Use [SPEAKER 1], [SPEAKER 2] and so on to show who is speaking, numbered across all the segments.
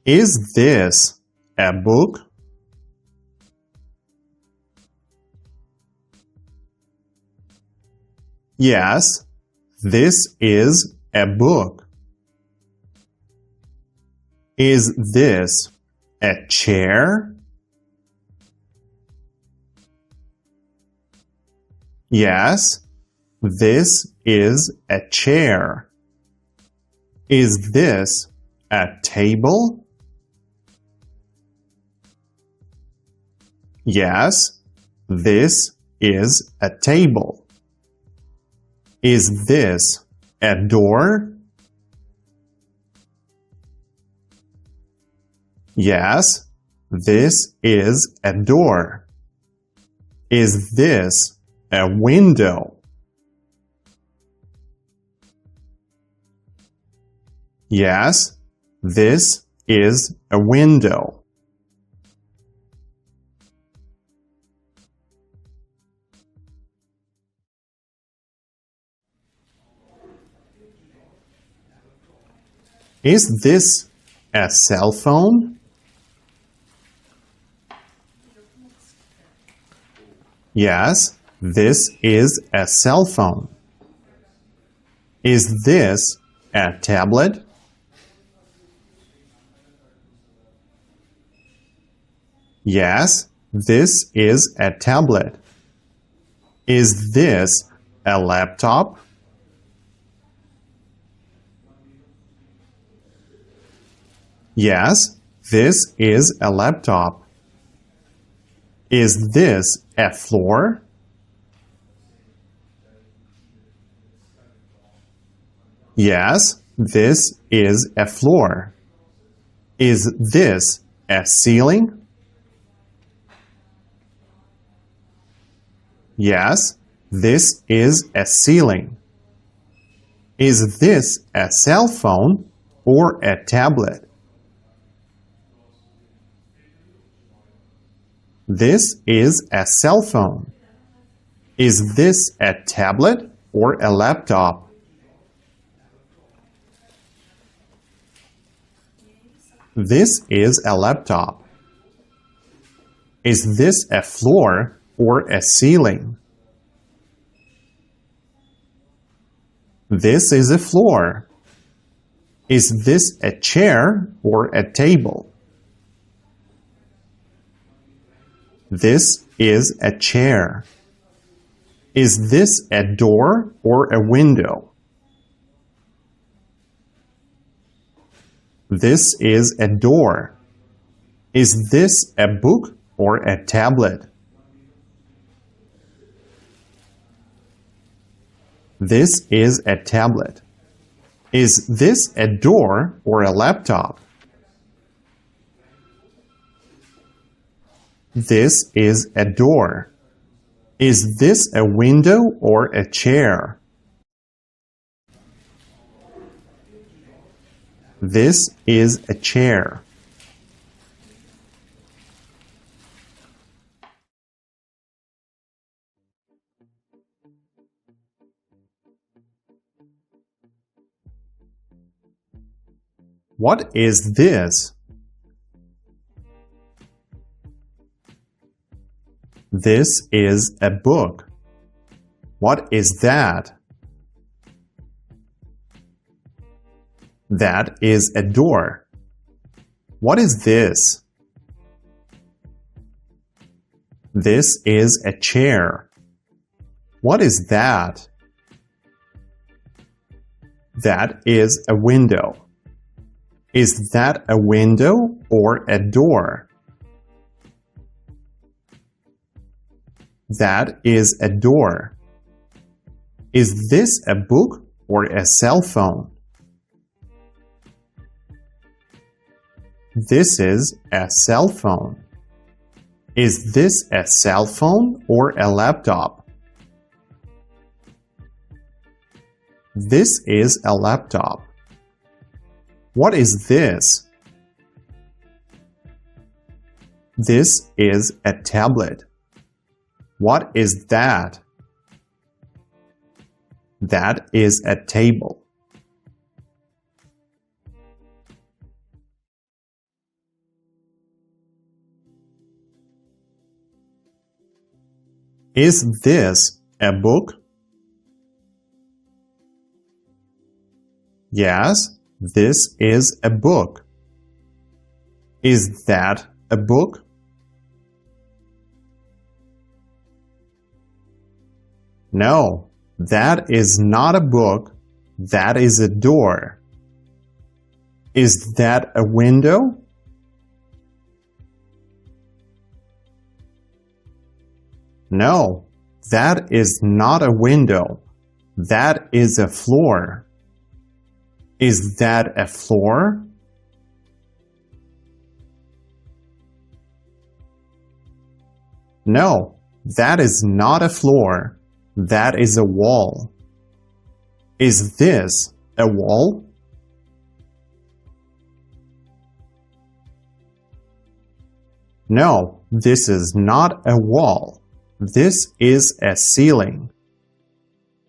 [SPEAKER 1] Is this a book? Yes, this is a book. Is this a chair? Yes, this is a chair. Is this a table? Yes, this is a table. Is this a door? Yes, this is a door. Is this a window? Yes, this is a window. Is this a cell phone? Yes, this is a cell phone. Is this a tablet? Yes, this is a tablet. Is this a laptop? Yes, this is a laptop. Is this a floor? Yes, this is a floor. Is this a ceiling? Yes, this is a ceiling. Is this a cell phone or a tablet? This is a cell phone. Is this a tablet or a laptop? This is a laptop. Is this a floor or a ceiling? This is a floor. Is this a chair or a table? This is a chair. Is this a door or a window? This is a door. Is this a book or a tablet? This is a tablet. Is this a door or a laptop? This is a door. Is this a window or a chair? This is a chair. What is this? This is a book. What is that? That is a door. What is this? This is a chair. What is that? That is a window. Is that a window or a door? That is a door. Is this a book or a cell phone? This is a cell phone. Is this a cell phone or a laptop? This is a laptop. What is this? This is a tablet. What is that? That is a table. Is this a book? Yes, this is a book. Is that a book? No, that is not a book. That is a door. Is that a window? No, that is not a window. That is a floor. Is that a floor? No, that is not a floor. That is a wall. Is this a wall? No, this is not a wall. This is a ceiling.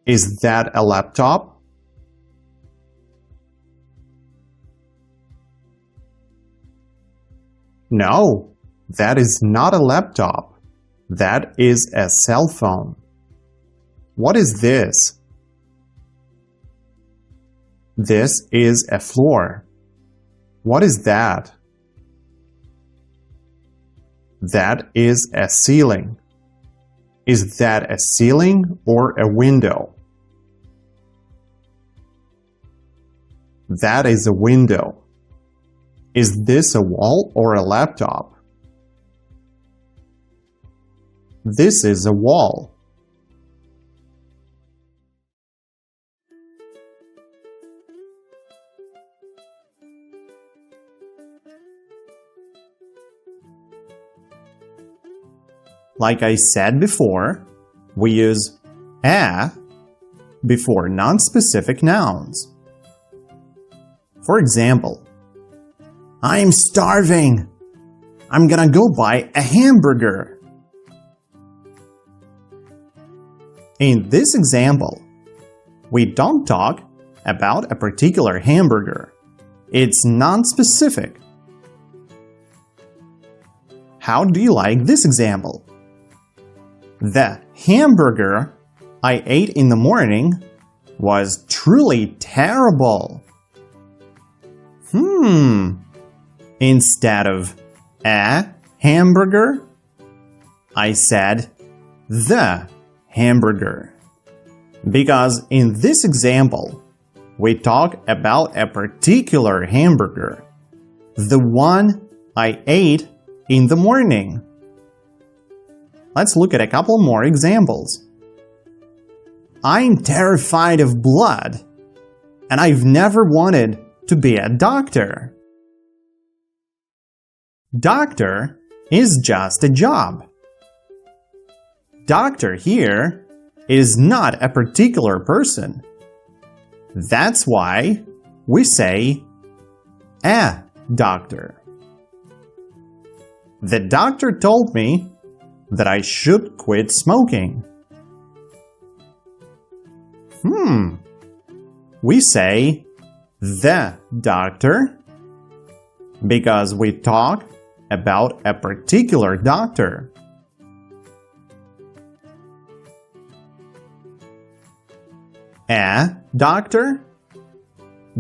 [SPEAKER 1] Is that a laptop? No, that is not a laptop. That is a cell phone. What is this? This is a floor. What is that? That is a ceiling. Is that a ceiling or a window? That is a window. Is this a wall or a laptop? This is a wall. Like I said before, we use a before non-specific nouns. For example, I'm starving. I'm gonna go buy a hamburger. In this example, we don't talk about a particular hamburger. It's non-specific. How do you like this example? The hamburger I ate in the morning was truly terrible. Instead of a hamburger, I said the hamburger. Because in this example, we talk about a particular hamburger, the one I ate in the morning. Let's look at a couple more examples. I'm terrified of blood, and I've never wanted to be a doctor. Doctor is just a job. Doctor here is not a particular person. That's why we say a doctor. The doctor told me that I should quit smoking. We say the doctor because we talk about a particular doctor. A doctor?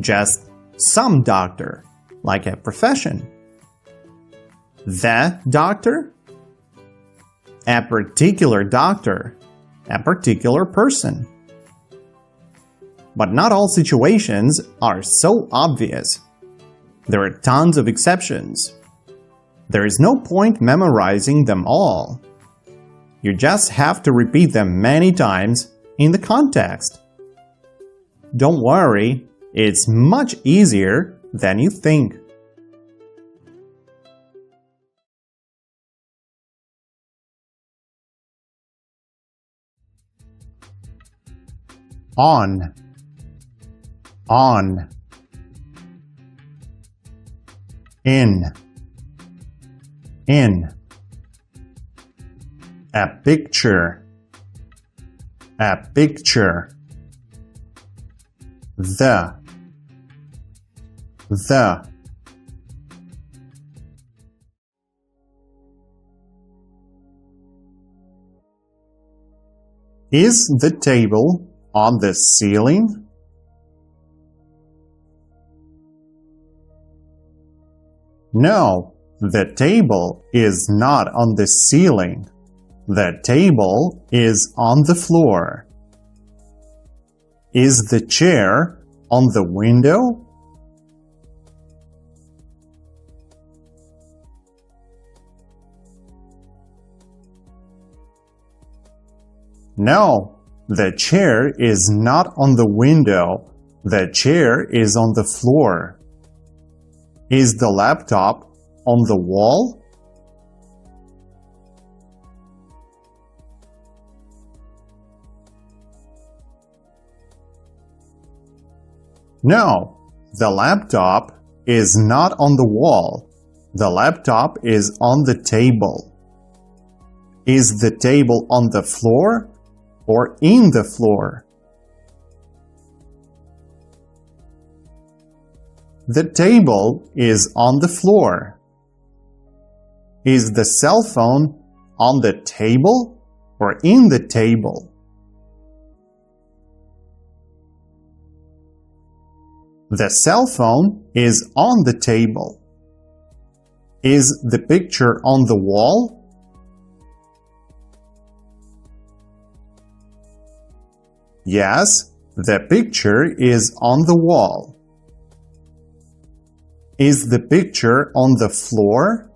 [SPEAKER 1] Just some doctor, like a profession. The doctor? A particular doctor, a particular person. But not all situations are so obvious. There are tons of exceptions. There is no point memorizing them all. You just have to repeat them many times in the context. Don't worry, it's much easier than you think. On, in, a picture, the, Is the table on the ceiling? No, the table is not on the ceiling. The table is on the floor. Is the chair on the window? No, the chair is not on the window. The chair is on the floor. Is the laptop on the wall? No, the laptop is not on the wall. The laptop is on the table. Is the table on the floor or in the floor? The table is on the floor. Is the cell phone on the table or in the table? The cell phone is on the table. Is the picture on the wall? Yes, the picture is on the wall. Is the picture on the floor?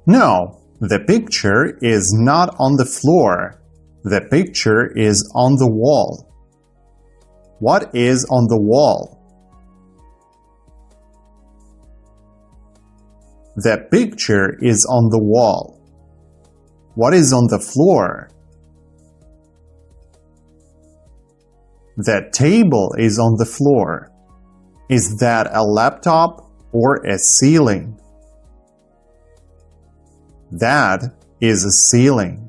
[SPEAKER 1] No, the picture is not on the floor. The picture is on the wall. What is on the wall? The picture is on the wall. What is on the floor? The table is on the floor. Is that a laptop or a ceiling? That is a ceiling.